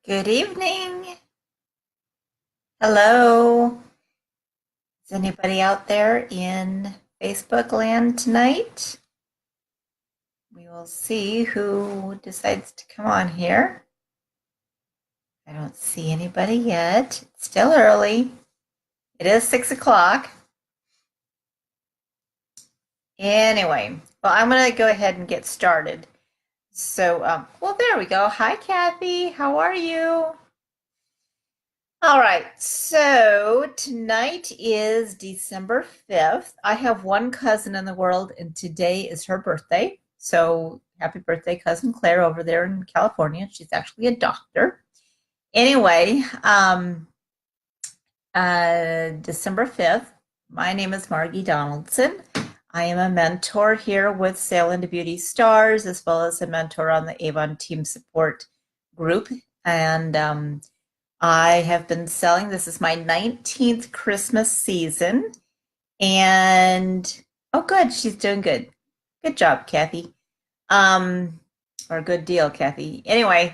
Good evening. Hello. Is anybody out there in Facebook land tonight? We will see who decides to come on here. I don't see anybody yet. It's still early. It is 6 o'clock. Anyway, well, I'm going to go ahead and get started. Well, there we go. Hi, Kathy. How are you? All right, so tonight is December 5th. I have one cousin in the world, and today is her birthday. So happy birthday, Cousin Claire, over there in California. She's actually a doctor. Anyway, December 5th, my name is Margie Donaldson. I am a mentor here with Sail into Beauty Stars, as well as a mentor on the Avon Team Support group. And I have been selling, this is my 19th Christmas season. And, oh, good, she's doing good. Good job, Kathy. Or good deal, Kathy. Anyway,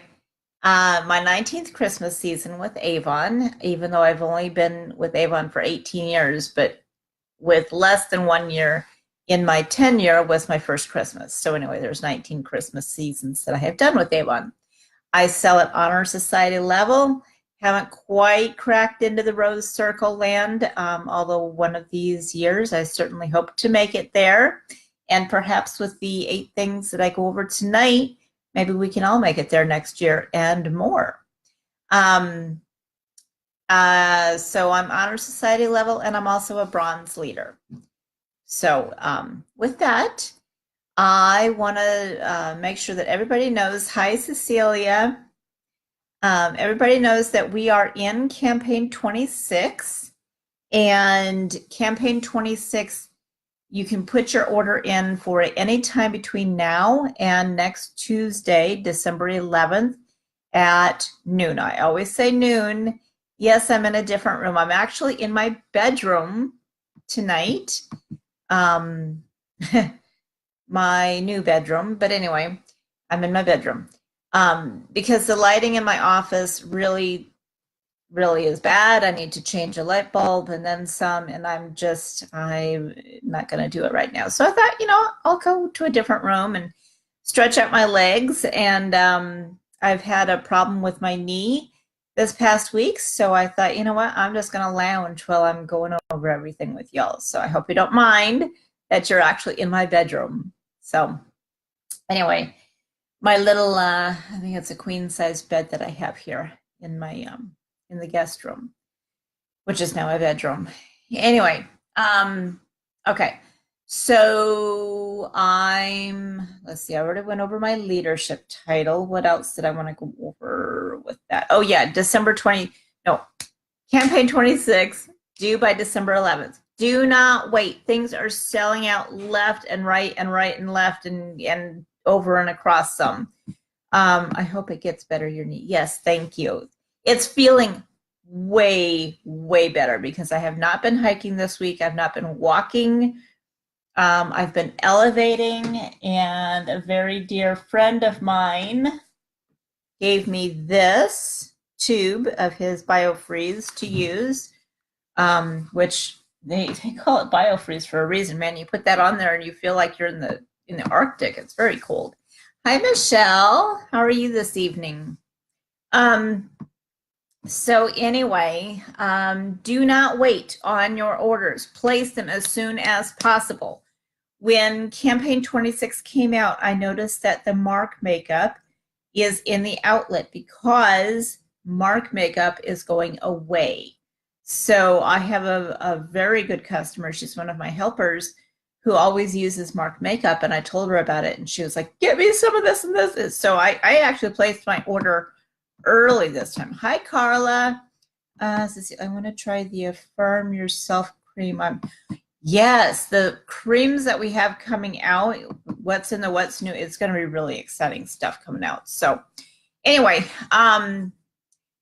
my 19th Christmas season with Avon, even though I've only been with Avon for 18 years, but with less than 1 year in my tenure was my first Christmas. So anyway, there's 19 Christmas seasons that I have done with Avon. I sell at Honor Society level. Haven't quite cracked into the Rose Circle land, although one of these years I certainly hope to make it there. And perhaps with the 8 things that I go over tonight, maybe we can all make it there next year and more. So I'm Honor Society level, and I'm also a bronze leader. So with that, I want to make sure that everybody knows, hi, Cecilia. Everybody knows that we are in campaign 26, and campaign 26, you can put your order in for any time between now and next Tuesday, December 11th at noon. I always say noon. Yes, I'm in a different room. I'm actually in my bedroom tonight. My new bedroom, but anyway, I'm in my bedroom. Because the lighting in my office really is bad. I need to change a light bulb and then some, and I'm not going to do it right now. So I thought, I'll go to a different room and stretch out my legs. And I've had a problem with my knee this past week. So I thought, you know what, I'm just going to lounge while I'm going over everything with y'all. So I hope you don't mind that you're actually in my bedroom. So anyway, my little, I think it's a queen size bed that I have here in my, in the guest room, which is now my bedroom. Anyway, okay. So let's see, I already went over my leadership title. What else did I want to go over with that? Oh yeah, campaign 26, due by December 11th. Do not wait. Things are selling out left and right and right and left and over and across some. I hope it gets better, your knee. Yes, thank you. It's feeling way better because I have not been hiking this week. I've not been walking. I've been elevating, and a very dear friend of mine gave me this tube of his BioFreeze to use, which they call it BioFreeze for a reason, man. You put that on there and you feel like you're in the Arctic. It's very cold. Hi, Michelle. How are you this evening? So anyway, do not wait on your orders. Place them as soon as possible. When campaign 26 came out, I noticed that the Mark makeup is in the outlet because Mark makeup is going away. So I have a very good customer. She's one of my helpers who always uses Mark makeup, and I told her about it, and she was like, "Get me some of this and this." So I actually placed my order early this time. Hi, Carla. I want to try the Affirm Yourself cream. Yes, the creams that we have coming out, what's new, it's going to be really exciting stuff coming out. So anyway,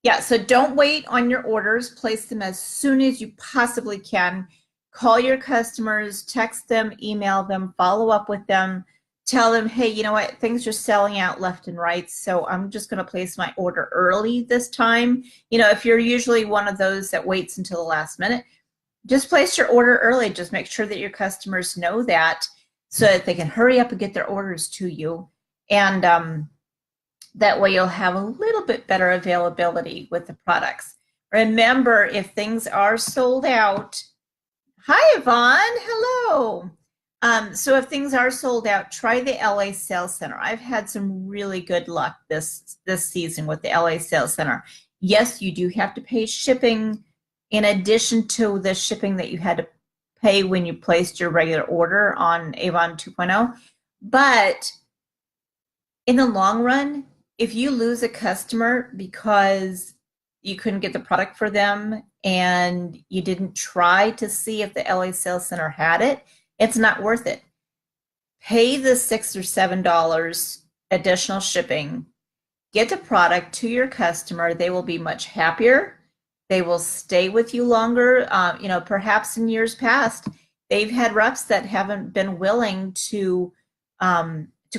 yeah, so don't wait on your orders. Place them as soon as you possibly can. Call your customers, text them, email them, follow up with them. tell them, hey, you know what, things are selling out left and right, so I'm just going to place my order early this time. You know, if you're usually one of those that waits until the last minute, just place your order early. Just make sure that your customers know that so that they can hurry up and get their orders to you. And that way you'll have a little bit better availability with the products. Remember, if things are sold out, hi, Avon, hello. So if things are sold out, try the LA Sales Center. I've had some really good luck this season with the LA Sales Center. Yes, you do have to pay shipping in addition to the shipping that you had to pay when you placed your regular order on Avon 2.0. But in the long run, if you lose a customer because you couldn't get the product for them and you didn't try to see if the LA Sales Center had it, it's not worth it. Pay the $6 or $7 additional shipping, get the product to your customer. They will be much happier. They will stay with you longer. You know, perhaps in years past, they've had reps that haven't been willing to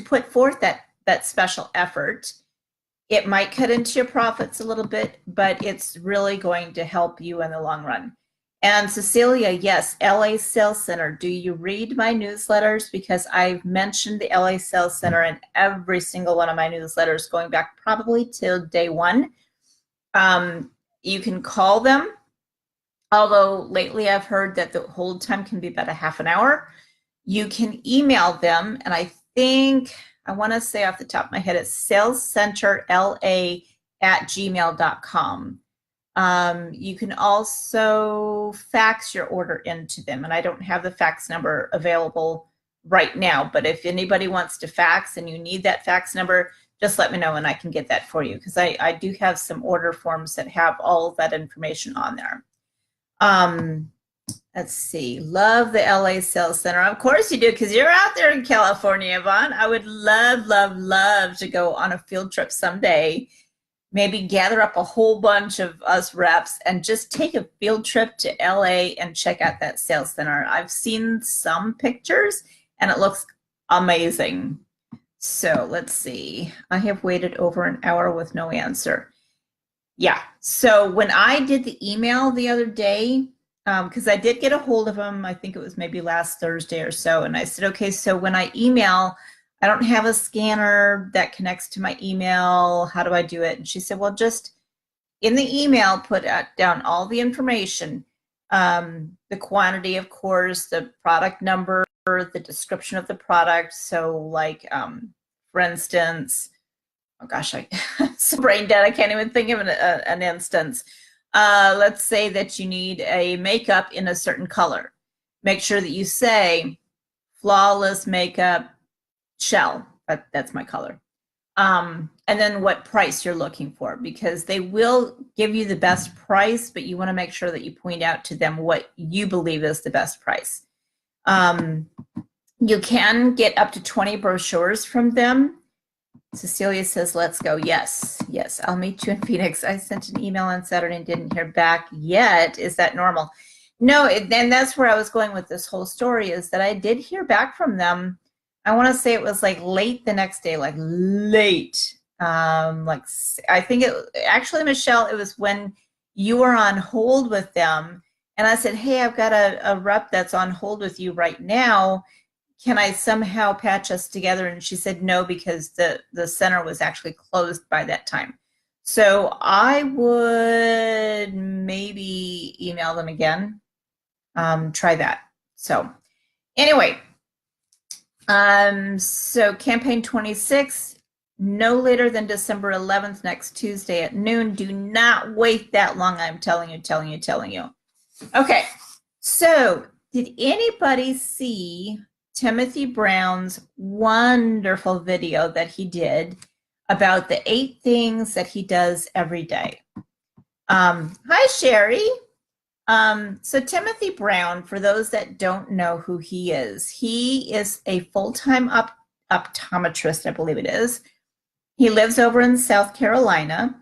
put forth that special effort. It might cut into your profits a little bit, but it's really going to help you in the long run. And Cecilia, yes, LA Sales Center. Do you read my newsletters? Because I've mentioned the LA Sales Center in every single one of my newsletters going back probably till day one. You can call them, although lately I've heard that the hold time can be about a half an hour. You can email them, and I think, I want to say off the top of my head, it's salescenterla@gmail.com. You can also fax your order into them, and I don't have the fax number available right now, but if anybody wants to fax and you need that fax number, just let me know and I can get that for you, because I do have some order forms that have all of that information on there. Let's see, love the LA Sales Center. Of course you do, because you're out there in California, Avon. I would love, love, love to go on a field trip someday. Maybe gather up a whole bunch of us reps and just take a field trip to LA and check out that sales center. I've seen some pictures and it looks amazing. So let's see. I have waited over an hour with no answer. Yeah. So when I did the email the other day, because I did get a hold of him, I think it was maybe last Thursday or so, and I said, okay, so when I email, I don't have a scanner that connects to my email. How do I do it? And she said, well, just in the email, put down all the information, the quantity, of course, the product number, the description of the product. So like, for instance, oh gosh, I'm brain dead. I can't even think of an instance. Let's say that you need a makeup in a certain color. Make sure that you say flawless makeup shell. That's my color. And then what price you're looking for, because they will give you the best price, but you want to make sure that you point out to them what you believe is the best price. You can get up to 20 brochures from them. Cecilia says, let's go. Yes, yes, I'll meet you in Phoenix. I sent an email on Saturday and didn't hear back yet. Is that normal? No, and that's where I was going with this whole story, is that I did hear back from them. I want to say it was like late the next day, like late. Like I think it actually, Michelle, it was when you were on hold with them. And I said, hey, I've got a rep that's on hold with you right now. Can I somehow patch us together? And she said no, because the center was actually closed by that time. So I would maybe email them again. Try that. So anyway, so campaign 26, no later than December 11th, next Tuesday at noon. Do not wait that long. I'm telling you. Okay. So did anybody see Timothy Brown's wonderful video that he did about the 8 things that he does every day? Hi, Sherry. So Timothy Brown, for those that don't know who he is a full-time optometrist, I believe it is. He lives over in South Carolina.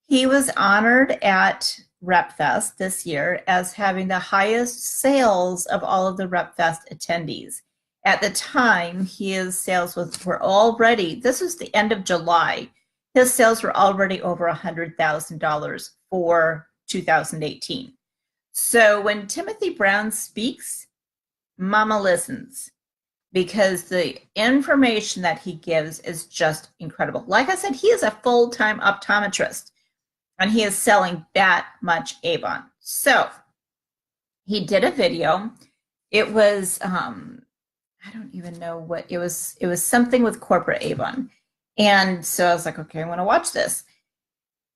He was honored at RepFest this year as having the highest sales of all of the RepFest attendees. At the time, his sales were already, this was the end of July, his sales were already over $100,000 for 2018. So when Timothy Brown speaks, Mama listens, because the information that he gives is just incredible. Like I said, he is a full-time optometrist, and he is selling that much Avon. So he did a video. It was, I don't even know what it was. It was something with corporate Avon. And so I was like, okay, I want to watch this.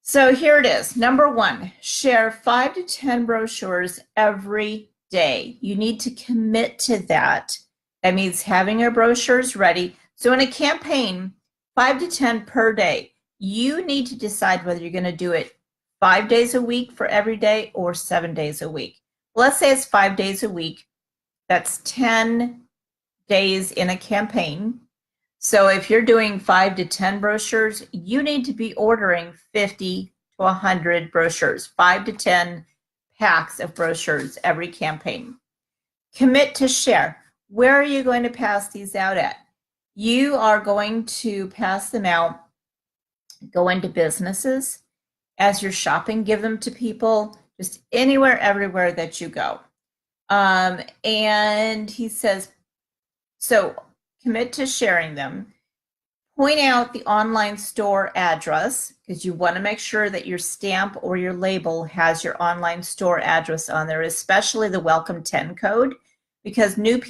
So here it is. Number 1, share 5 to 10 brochures every day. You need to commit to that. That means having your brochures ready. So in a campaign, 5 to 10 per day, you need to decide whether you're going to do it 5 days a week for every day or 7 days a week. Let's say it's 5 days a week. That's 10 days in a campaign. So if you're doing 5 to 10 brochures, you need to be ordering 50 to 100 brochures, 5 to 10 packs of brochures every campaign. Commit to share. Where are you going to pass these out at? You are going to pass them out, go into businesses. As you're shopping, give them to people, just anywhere, everywhere that you go. And he says, so commit to sharing them. Point out the online store address, because you want to make sure that your stamp or your label has your online store address on there, especially the Welcome 10 code, because new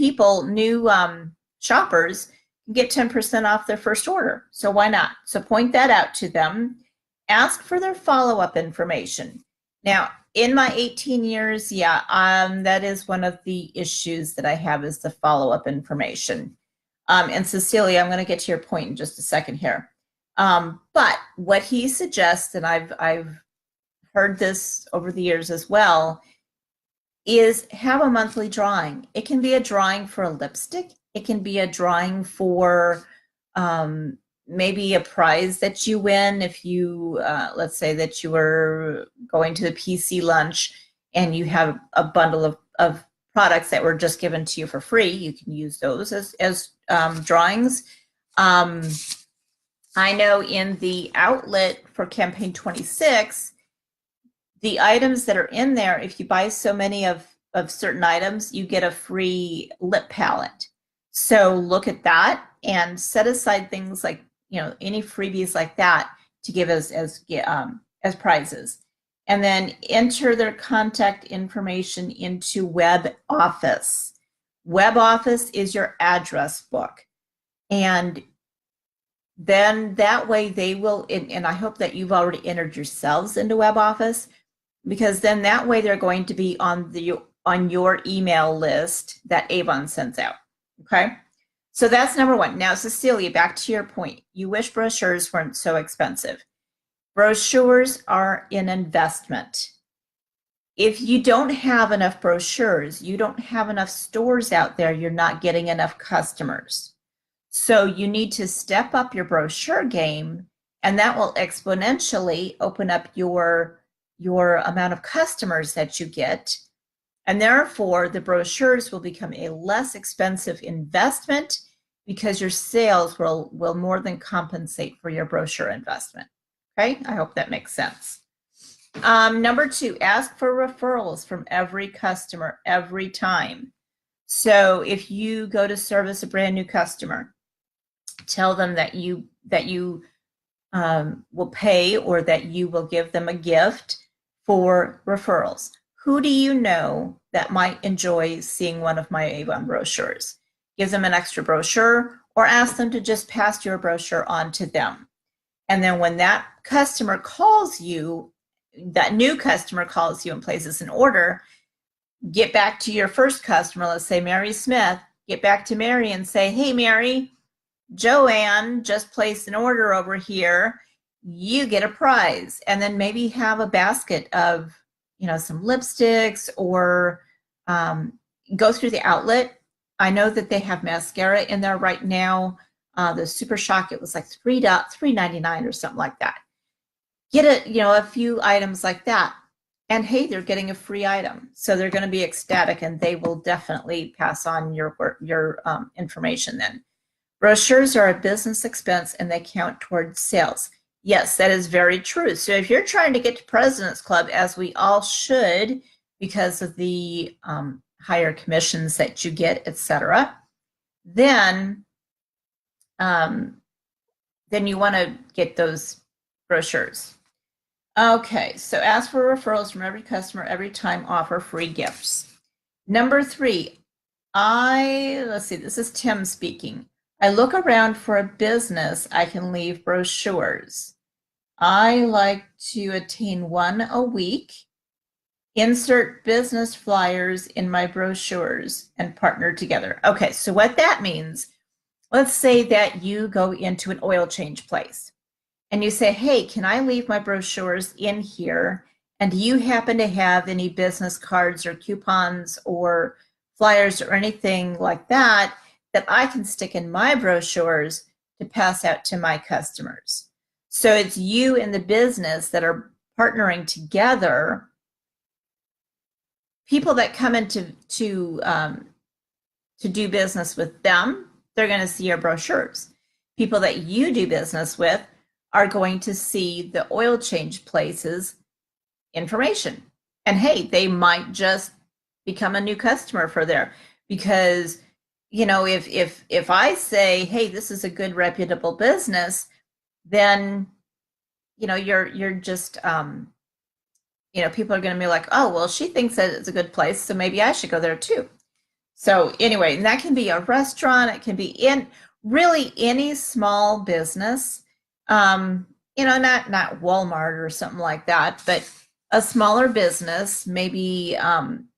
shoppers can get 10% off their first order. So why not? So point that out to them. Ask for their follow-up information. Now, in my 18 years, that is one of the issues that I have, is the follow-up information. And Cecilia, I'm going to get to your point in just a second here. But what he suggests, and I've heard this over the years as well, is have a monthly drawing. It can be a drawing for a lipstick. It can be a drawing for maybe a prize that you win. If you, let's say that you were going to the PC lunch and you have a bundle of products that were just given to you for free, you can use those as drawings. I know in the outlet for campaign 26, the items that are in there, if you buy so many of certain items, you get a free lip palette. So look at that and set aside things like, any freebies like that to give as prizes. And then enter their contact information into Web Office. Web Office is your address book. And then that way they will, and I hope that you've already entered yourselves into Web Office, because then that way they're going to be on your email list that Avon sends out. Okay? So that's number 1. Now, Cecilia, back to your point. You wish brochures weren't so expensive. Brochures are an investment. If you don't have enough brochures, you don't have enough stores out there, you're not getting enough customers. So you need to step up your brochure game, and that will exponentially open up your amount of customers that you get. And therefore, the brochures will become a less expensive investment, because your sales will more than compensate for your brochure investment. Okay, I hope that makes sense. Number 2, ask for referrals from every customer every time. So if you go to service a brand new customer, tell them that you will pay, or that you will give them a gift for referrals. Who do you know that might enjoy seeing one of my Avon brochures? Give them an extra brochure, or ask them to just pass your brochure on to them. And then when that customer calls you, that new customer calls you and places an order, get back to your first customer, let's say Mary Smith, get back to Mary and say, hey, Mary, Joanne just placed an order over here. You get a prize. And then maybe have a basket of, some lipsticks, or go through the outlet. I know that they have mascara in there right now. The Super Shock, it was like $3.99 or something like that. Get a few items like that. and hey, they're getting a free item. So they're going to be ecstatic, and they will definitely pass on your information then. Brochures are a business expense and they count towards sales. Yes, that is very true. So if you're trying to get to President's Club, as we all should, because of the higher commissions that you get, etc., then you want to get those brochures. Okay, so ask for referrals from every customer every time, offer free gifts. Number 3, let's see, this is Tim speaking. I look around for a business I can leave brochures. I like to attain 1 a week, insert business flyers in my brochures, and partner together. Okay, so what that means, let's say that you go into an oil change place and you say, hey, can I leave my brochures in here? And do you happen to have any business cards or coupons or flyers or anything like that that I can stick in my brochures to pass out to my customers? So it's you and the business that are partnering together. People that come in to do business with them, they're going to see your brochures. People that you do business with are going to see the oil change places information. And hey, they might just become a new customer for there, because you know, if I say, hey, this is a good reputable business, then you know, you're just you know, people are going to be like, oh, well, she thinks that it's a good place, so maybe I should go there too. So anyway, and that can be a restaurant, it can be in really any small business, you know, not Walmart or something like that, but a smaller business, maybe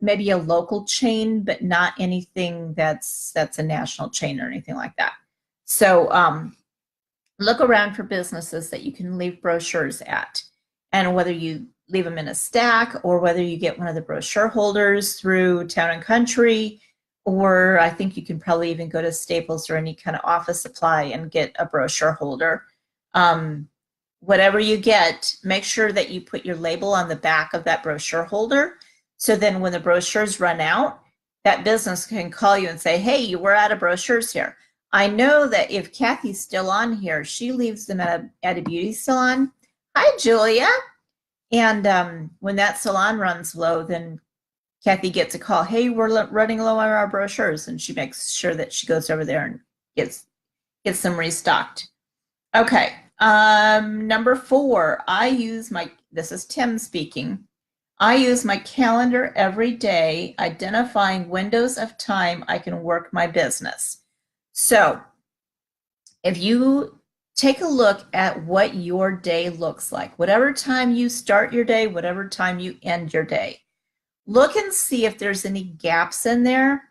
maybe a local chain, but not anything that's a national chain or anything like that. So look around for businesses that you can leave brochures at, and whether you leave them in a stack or whether you get one of the brochure holders through Town and Country, or I think you can probably even go to Staples or any kind of office supply and get a brochure holder. Whatever you get, make sure that you put your label on the back of that brochure holder. So then when the brochures run out, that business can call you and say, hey, we're out of brochures here. I know that if Kathy's still on here, she leaves them at a beauty salon. Hi, Julia. And when that salon runs low, then Kathy gets a call. Hey, we're running low on our brochures. And she makes sure that she goes over there and gets them restocked. Okay. Number 4, this is Tim speaking. I use my calendar every day, identifying windows of time I can work my business. So if you take a look at what your day looks like, whatever time you start your day, whatever time you end your day, look and see if there's any gaps in there.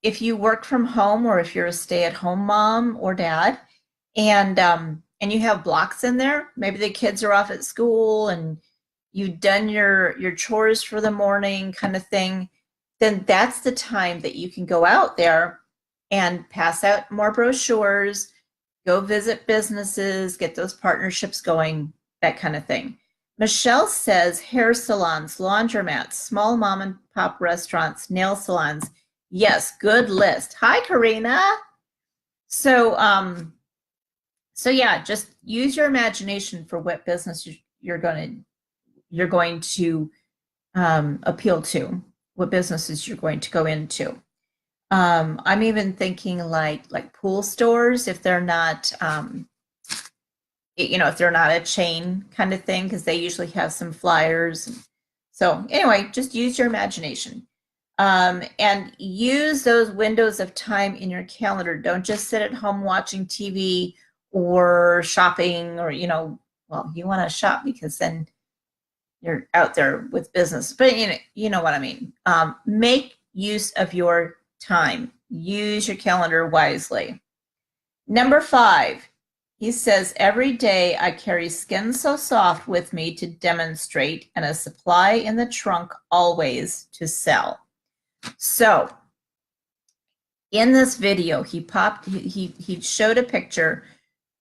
If you work from home, or if you're a stay-at-home mom or dad, and you have blocks in there, maybe the kids are off at school and you've done your chores for the morning kind of thing, then that's the time that you can go out there and pass out more brochures, go visit businesses, get those partnerships going, that kind of thing. Michelle says hair salons, laundromats, small mom and pop restaurants, nail salons. Yes, good list. Hi, Karina. So yeah, just use your imagination for what business you're going to appeal to, what businesses you're going to go into. I'm even thinking like pool stores, if they're not, if they're not a chain kind of thing, because they usually have some flyers. So anyway, just use your imagination. And use those windows of time in your calendar. Don't just sit at home watching TV or shopping, or, well, you want to shop because then you're out there with business, but you know what I mean. Make use of your time. Use your calendar wisely. Number 5, he says, every day I carry Skin So Soft with me to demonstrate, and a supply in the trunk always to sell. So in this video, he showed a picture.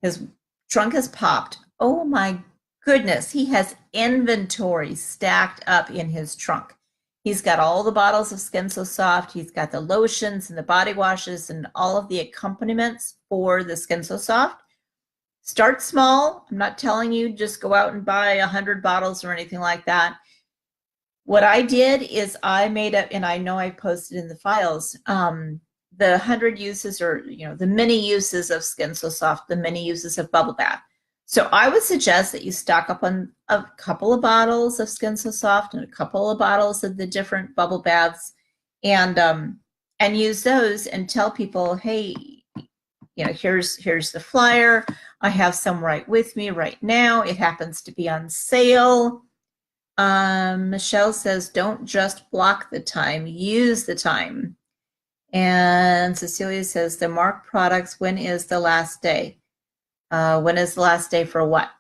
His trunk has popped. Oh my goodness, he has inventory stacked up in his trunk. He's got all the bottles of Skin So Soft. He's got the lotions and the body washes and all of the accompaniments for the Skin So Soft. Start small. I'm not telling you just go out and buy 100 bottles or anything like that. What I did is I made up, and I know I posted in the files, the 100 uses, or the many uses of Skin So Soft, the many uses of Bubble Bath. So I would suggest that you stock up on a couple of bottles of Skin So Soft and a couple of bottles of the different bubble baths, and use those and tell people, hey, here's the flyer. I have some right with me right now. It happens to be on sale. Michelle says, don't just block the time, use the time. And Cecilia says, the Mark products, when is the last day? When is the last day for what?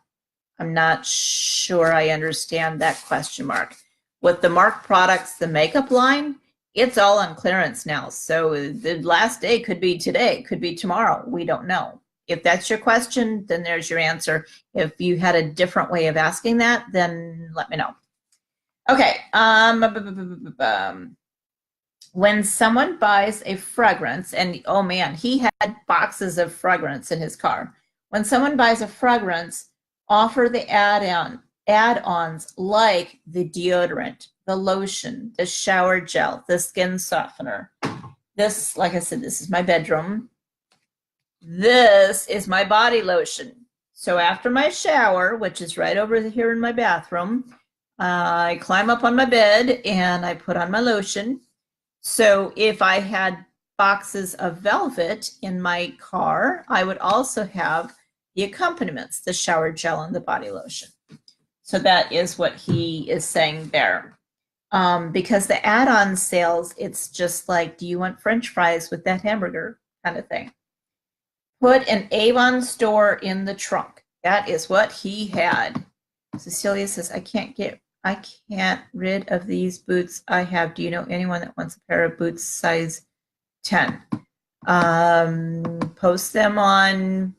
I'm not sure I understand that question mark. With the Mark products, the makeup line, it's all on clearance now. So the last day could be today, could be tomorrow. We don't know. If that's your question, then there's your answer. If you had a different way of asking that, then let me know. Okay. When someone buys a fragrance, and oh man, he had boxes of fragrance in his car. When someone buys a fragrance, offer the add-ons like the deodorant, the lotion, the shower gel, the skin softener. This, like I said, this is my bedroom. This is my body lotion. So after my shower, which is right over here in my bathroom, I climb up on my bed and I put on my lotion. So if I had boxes of Velvet in my car, I would also have the accompaniments, the shower gel and the body lotion. So that is what he is saying there. Because the add-on sales, it's just like, do you want French fries with that hamburger kind of thing? Put an Avon store in the trunk. That is what he had. Cecilia says, I can't rid of these boots I have. Do you know anyone that wants a pair of boots size 10? Post them on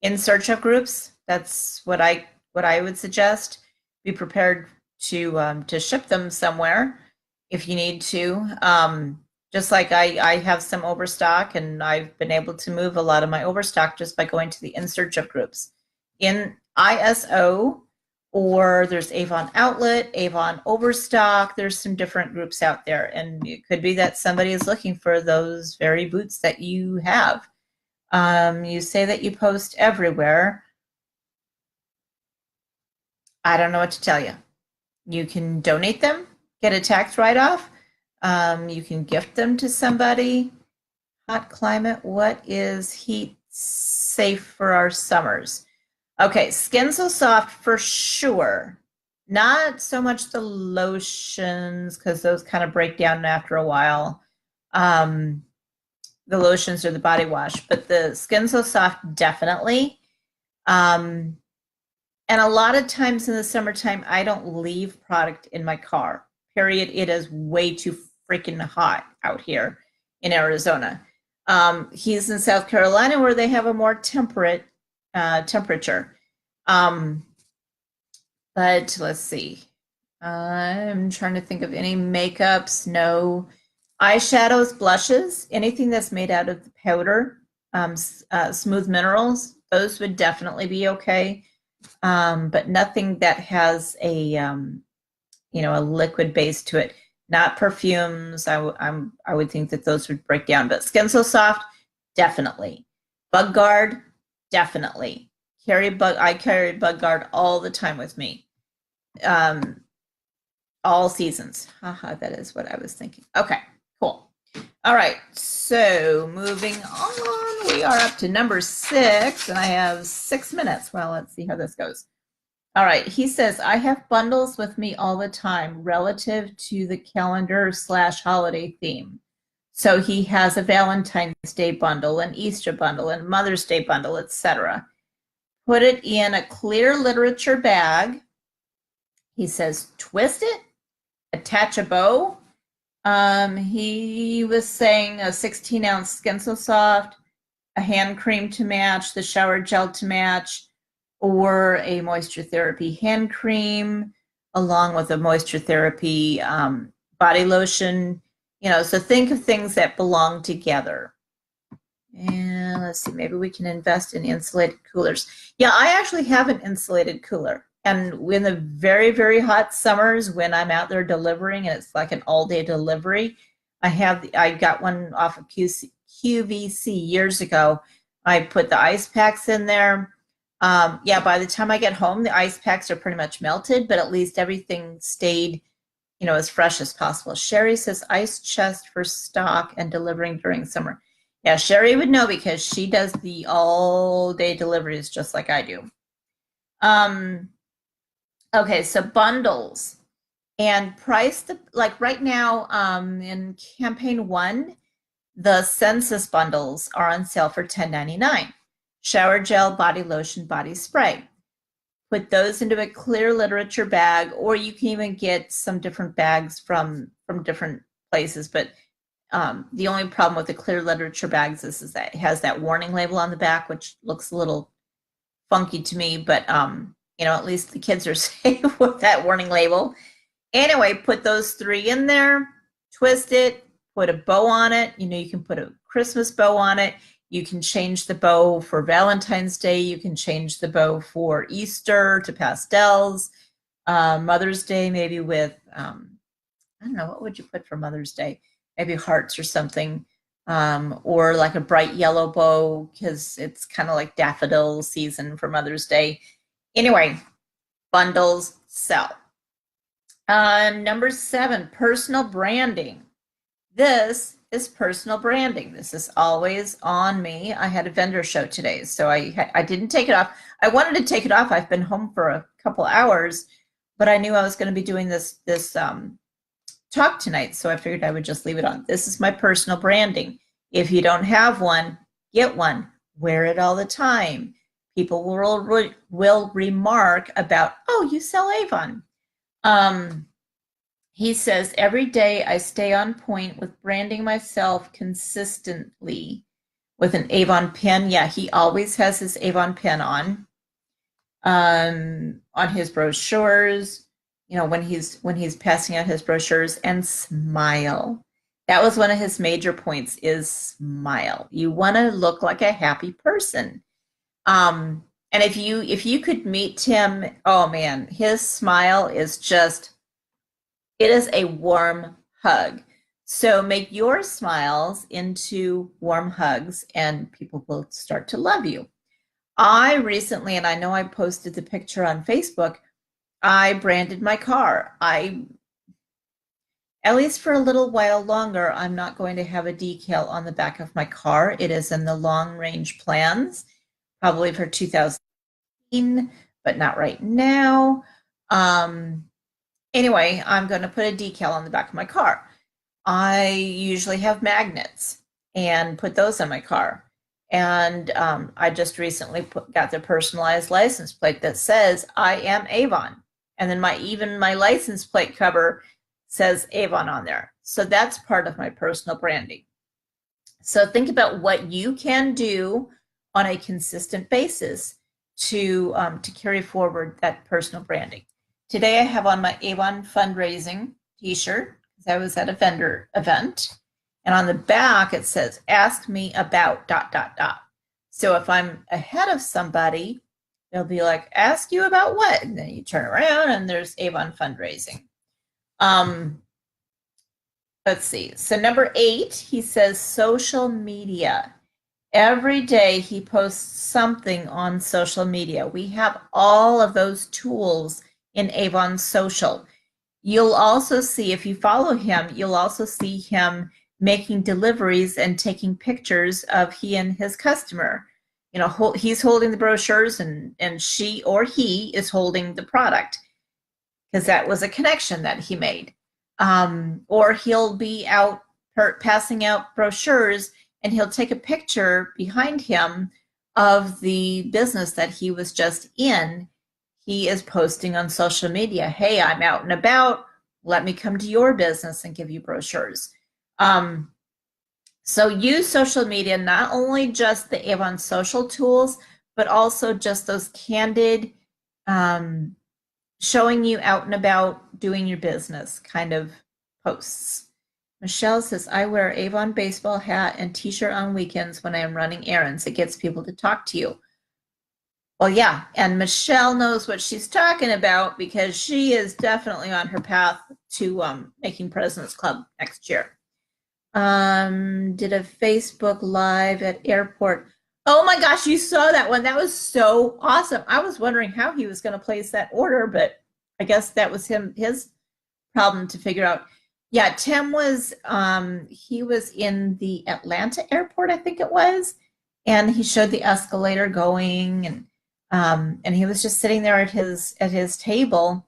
in search of groups. That's what I would suggest. Be prepared to ship them somewhere if you need to. Just like I have some overstock, and I've been able to move a lot of my overstock just by going to the in search of groups. In ISO, or there's Avon Outlet, Avon Overstock. There's some different groups out there, and it could be that somebody is looking for those very boots that you have. You say that you post everywhere. I don't know what to tell you. You can donate them, get a tax write-off. You can gift them to somebody. Hot climate, what is heat safe for our summers? Okay, Skin So Soft for sure. Not so much the lotions, because those kind of break down after a while. The lotions or the body wash, but the Skin So Soft definitely. And a lot of times in the summertime, I don't leave product in my car, period. It is way too freaking hot out here in Arizona. He's in South Carolina, where they have a more temperate temperature. But let's see. I'm trying to think of any makeups. No. Eyeshadows, blushes, anything that's made out of the powder, smooth minerals, those would definitely be okay. But nothing that has a a liquid base to it. Not perfumes. I would think that those would break down. But Skin So Soft, definitely. Bug Guard, definitely. I carry Bug Guard all the time with me. All seasons. Haha, that is what I was thinking. Okay, cool. All right, so moving on, we are up to number 6, and I have 6 minutes. Well, let's see how this goes. All right, he says, I have bundles with me all the time relative to the calendar/holiday theme. So he has a Valentine's Day bundle, an Easter bundle, and Mother's Day bundle, etc. Put it in a clear literature bag. He says, twist it, attach a bow. He was saying a 16-ounce Skin So Soft, a hand cream to match, the shower gel to match, or a moisture therapy hand cream, along with a moisture therapy body lotion. So think of things that belong together. And let's see, maybe we can invest in insulated coolers. Yeah, I actually have an insulated cooler. And in the very, very hot summers when I'm out there delivering and it's like an all-day delivery, I got one off of QVC years ago. I put the ice packs in there. Yeah, by the time I get home, the ice packs are pretty much melted, but at least everything stayed, as fresh as possible. Sherry says ice chest for stock and delivering during summer. Yeah, Sherry would know because she does the all-day deliveries just like I do. Okay, so bundles and price, like right now in campaign 1, the census bundles are on sale for $10.99. Shower gel, body lotion, body spray. Put those into a clear literature bag, or you can even get some different bags from different places. But the only problem with the clear literature bags is that it has that warning label on the back, which looks a little funky to me, but at least the kids are safe with that warning label. Anyway, put those 3 in there, twist it, put a bow on it. You can put a Christmas bow on it. You can change the bow for Valentine's Day. You can change the bow for Easter to pastels. Mother's Day, maybe with, I don't know, what would you put for Mother's Day? Maybe hearts or something. Or like a bright yellow bow because it's kind of like daffodil season for Mother's Day. Anyway, bundles sell. Number 7, personal branding. This is personal branding. This is always on me. I had a vendor show today, so I didn't take it off. I wanted to take it off. I've been home for a couple hours, but I knew I was going to be doing this talk tonight, so I figured I would just leave it on. This is my personal branding. If you don't have one, get one. Wear it all the time. People will remark about, oh, you sell Avon. He says, every day I stay on point with branding myself consistently with an Avon pen. Yeah, he always has his Avon pen on his brochures, when he's passing out his brochures, and smile. That was one of his major points, is smile. You want to look like a happy person. And if you could meet him, oh man, his smile is just, it is a warm hug. So make your smiles into warm hugs and people will start to love you. I recently, and I know I posted the picture on Facebook, I branded my car. At least for a little while longer, I'm not going to have a decal on the back of my car. It is in the long range plans, probably for 2018, but not right now. Anyway, I'm going to put a decal on the back of my car. I usually have magnets and put those on my car. And I just recently got the personalized license plate that says I am Avon. And then my license plate cover says Avon on there. So that's part of my personal branding. So think about what you can do on a consistent basis to carry forward that personal branding. Today I have on my Avon fundraising t-shirt because I was at a vendor event. And on the back it says, ask me about ... So if I'm ahead of somebody, they'll be like, ask you about what? And then you turn around and there's Avon fundraising. Let's see. So number 8, he says social media. Every day he posts something on social media. We have all of those tools in Avon Social. You'll also see, if you follow him, you'll also see him making deliveries and taking pictures of he and his customer. He's holding the brochures and she or he is holding the product because that was a connection that he made. Or he'll be out passing out brochures and he'll take a picture behind him of the business that he was just in. He is posting on social media, hey, I'm out and about. Let me come to your business and give you brochures. So use social media, not only just the Avon social tools, but also just those candid, showing you out and about doing your business kind of posts. Michelle says, I wear Avon baseball hat and t-shirt on weekends when I am running errands. It gets people to talk to you. Well, yeah, and Michelle knows what she's talking about because she is definitely on her path to making President's Club next year. Did a Facebook Live at airport. Oh my gosh, you saw that one. That was so awesome. I was wondering how he was going to place that order, but I guess that was his problem to figure out. Yeah, Tim was, he was in the Atlanta airport, I think it was, and he showed the escalator going, and he was just sitting there at his table,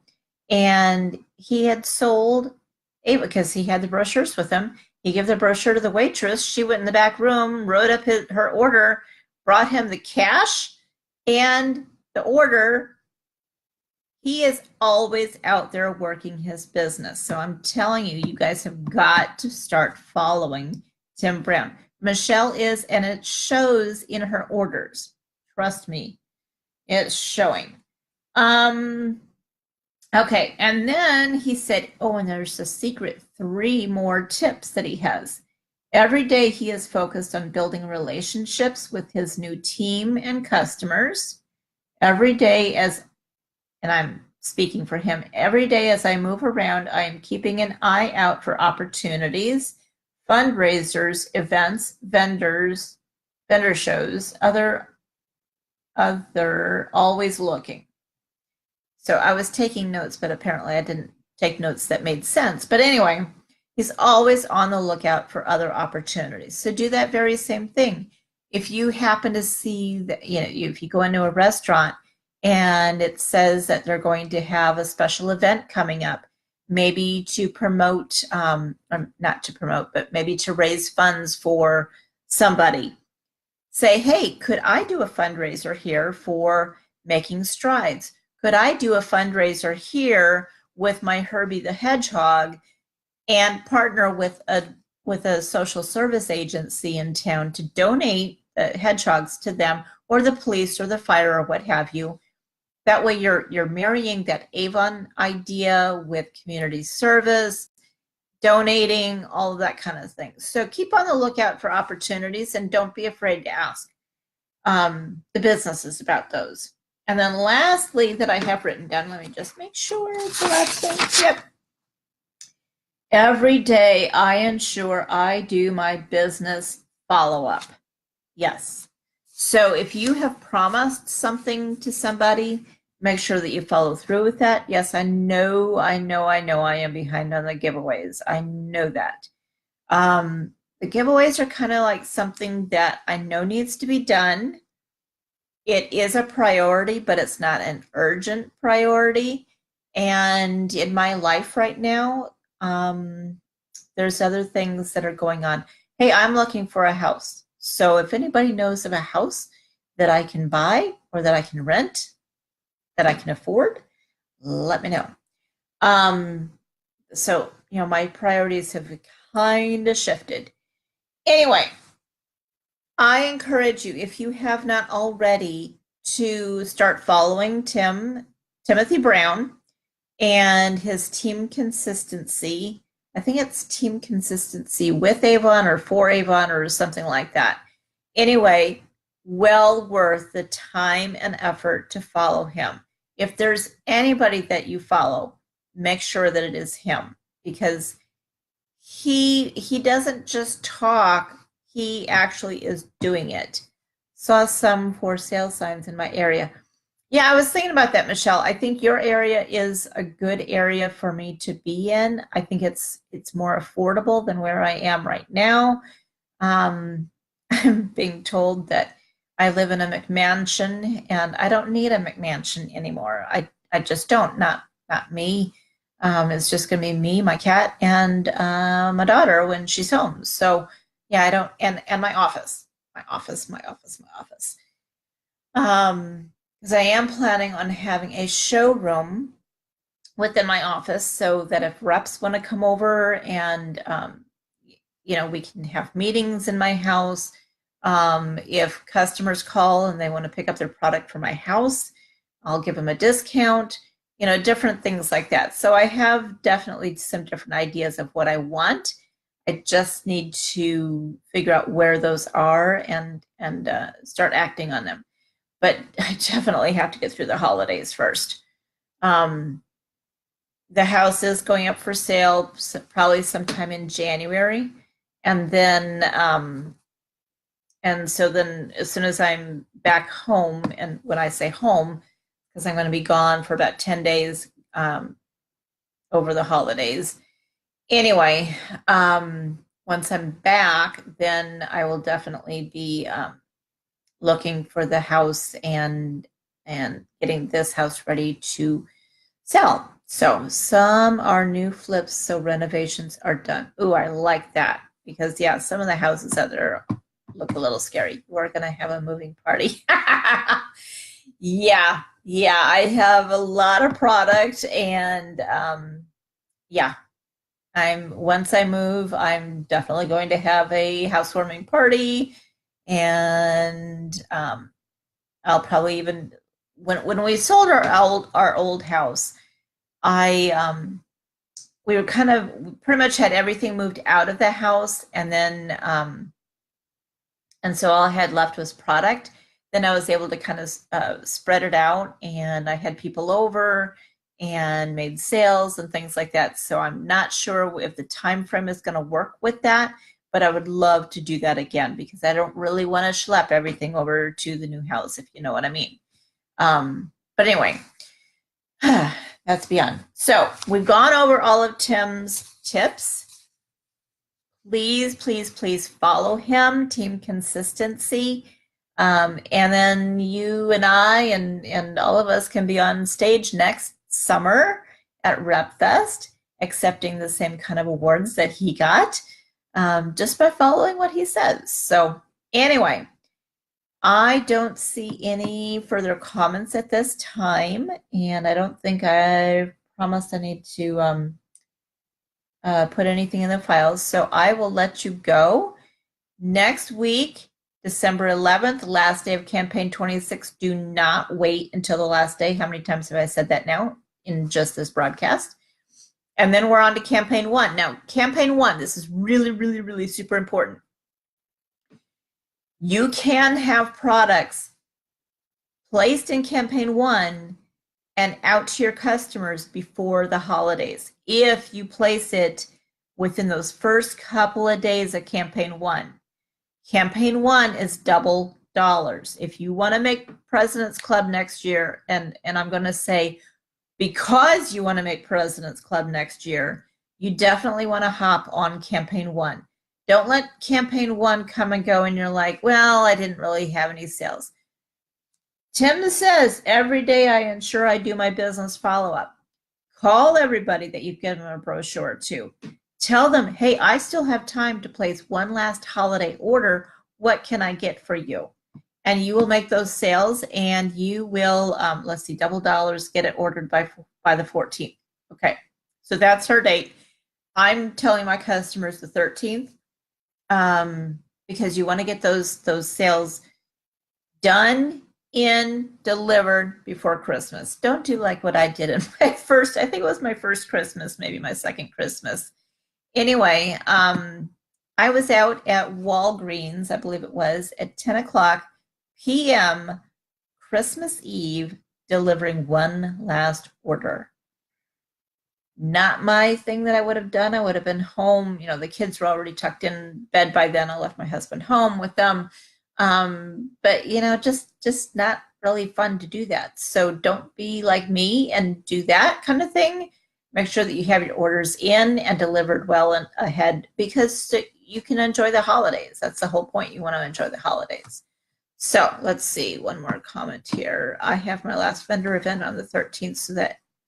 and he had sold, because he had the brochures with him. He gave the brochure to the waitress. She went in the back room, wrote up her order, brought him the cash and the order. He is always out there working his business. So I'm telling you, you guys have got to start following Tim Brown. Michelle is, and it shows in her orders. Trust me, it's showing. Okay, and then he said, oh, and there's a secret 3 more tips that he has. Every day he is focused on building relationships with his new team and customers. Every day and I'm speaking for him, every day as I move around, I am keeping an eye out for opportunities, fundraisers, events, vendor shows, other always looking. So I was taking notes, but apparently I didn't take notes that made sense. But anyway, he's always on the lookout for other opportunities. So do that very same thing. If you happen to see that, if you go into a restaurant and it says that they're going to have a special event coming up, maybe to promote, not to promote, but maybe to raise funds for somebody, say, hey, could I do a fundraiser here for Making Strides? Could I do a fundraiser here with my Herbie the Hedgehog and partner with a social service agency in town to donate hedgehogs to them, or the police or the fire or what have you? That way you're marrying that Avon idea with community service, donating, all of that kind of thing. So keep on the lookout for opportunities and don't be afraid to ask the businesses about those. And then lastly that I have written down, let me just make sure it's the last thing. Yep. Every day I ensure I do my business follow-up. Yes. So if you have promised something to somebody, make sure that you follow through with that. Yes, I know I am behind on the giveaways. I know that. The giveaways are kind of like something that I know needs to be done. It is a priority, but it's not an urgent priority. And in my life right now, there's other things that are going on. Hey, I'm looking for a house. So if anybody knows of a house that I can buy or that I can rent, that I can afford, let me know. So, my priorities have kind of shifted. Anyway, I encourage you, if you have not already, to start following Timothy Brown and his Team Consistency. I think it's Team Consistency with Avon or for Avon or something like that. Anyway, well worth the time and effort to follow him. If there's anybody that you follow, make sure that it is him, because he doesn't just talk, he actually is doing it. Saw some for sale signs in my area. Yeah, I was thinking about that, Michelle. I think your area is a good area for me to be in. I think it's more affordable than where I am right now. I'm being told that I live in a McMansion, and I don't need a McMansion anymore. I just don't. Not me. It's just going to be me, my cat, and my daughter when she's home. So yeah, I don't. And my office. Because I am planning on having a showroom within my office so that if reps want to come over and, we can have meetings in my house, If customers call and they want to pick up their product for my house, I'll give them a discount, different things like that. So I have definitely some different ideas of what I want. I just need to figure out where those are and start acting on them. But I definitely have to get through the holidays first. The house is going up for sale probably sometime in January. And then, and so then as soon as I'm back home, and when I say home, because I'm going to be gone for about 10 days over the holidays. Anyway, once I'm back, then I will definitely be looking for the house and getting this house ready to sell. So some are new flips, so renovations are done. Ooh, I like that because yeah, some of the houses out there look a little scary. We're gonna have a moving party. Yeah, I have a lot of product and yeah, once I move, I'm definitely going to have a housewarming party and I'll probably even when we sold our old house, we were pretty much had everything moved out of the house and then and so all I had left was product. Then I was able to kind of spread it out and I had people over and made sales and things like that. So I'm not sure if the time frame is going to work with that, but I would love to do that again because I don't really want to schlep everything over to the new house, if you know what I mean. But anyway, that's beyond. So we've gone over all of Tim's tips. Please, please, please follow him, Team Consistency. And then you and I and all of us can be on stage next summer at RepFest, accepting the same kind of awards that he got just by following what he says. So anyway, I don't see any further comments at this time, and I don't think I promised I need to put anything in the files. So I will let you go. Next week, December 11th, last day of campaign 26. Do not wait until the last day. How many times have I said that now in just this broadcast? And then we're on to campaign 1. Now, campaign 1, this is really, really, really super important. You can have products placed in campaign 1 and out to your customers before the holidays if you place it within those first couple of days of campaign 1. Campaign 1 is double dollars. If you want to make President's Club next year, and I'm going to say because you want to make President's Club next year, you definitely want to hop on campaign 1. Don't let campaign 1 come and go and you're like, well, I didn't really have any sales. Tim says every day I ensure I do my business follow-up. Call everybody that you've given a brochure to. Tell them, hey, I still have time to place one last holiday order. What can I get for you? And you will make those sales and you will, let's see, double dollars, get it ordered by the 14th. Okay, so that's her date. I'm telling my customers the 13th because you want to get those sales done, delivered before Christmas. Don't do like what I did in my first, I think it was my first Christmas, maybe my second Christmas. Anyway, I was out at Walgreens, I believe it was, at 10 o'clock p.m. Christmas Eve, delivering one last order. Not my thing that I would have done. I would have been home. The kids were already tucked in bed by then. I left my husband home with them. But just not really fun to do that. So don't be like me and do that kind of thing. Make sure that you have your orders in and delivered well and ahead because you can enjoy the holidays. That's the whole point. You want to enjoy the holidays. So let's see, one more comment here. I have my last vendor event on the 13th,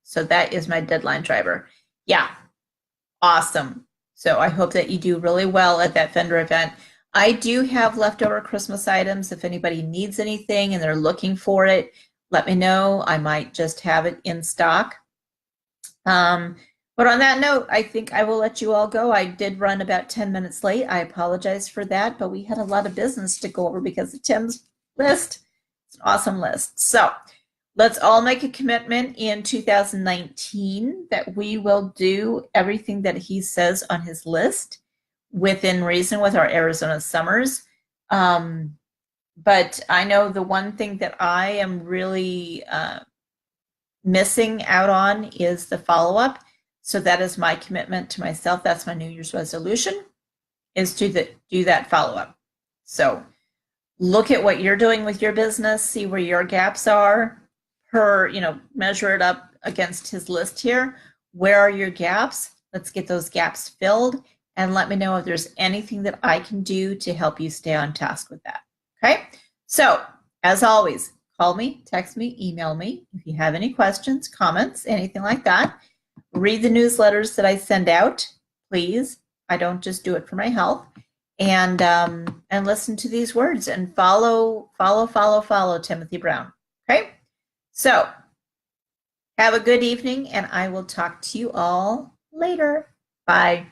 so that is my deadline driver. Yeah, awesome. So I hope that you do really well at that vendor event. I do have leftover Christmas items. If anybody needs anything and they're looking for it, let me know. I might just have it in stock. But on that note, I think I will let you all go. I did run about 10 minutes late. I apologize for that, but we had a lot of business to go over because of Tim's list. It's an awesome list. So let's all make a commitment in 2019 that we will do everything that he says on his list within reason with our Arizona summers. But I know the one thing that I am really missing out on is the follow-up. So that is my commitment to myself. That's my New Year's resolution, is to do that follow-up. So look at what you're doing with your business, see where your gaps are, measure it up against his list here. Where are your gaps? Let's get those gaps filled, and let me know if there's anything that I can do to help you stay on task with that. Okay? So, as always, call me, text me, email me if you have any questions, comments, anything like that. Read the newsletters that I send out, please. I don't just do it for my health. And listen to these words and follow Timothy Brown. Okay? So, have a good evening, and I will talk to you all later. Bye.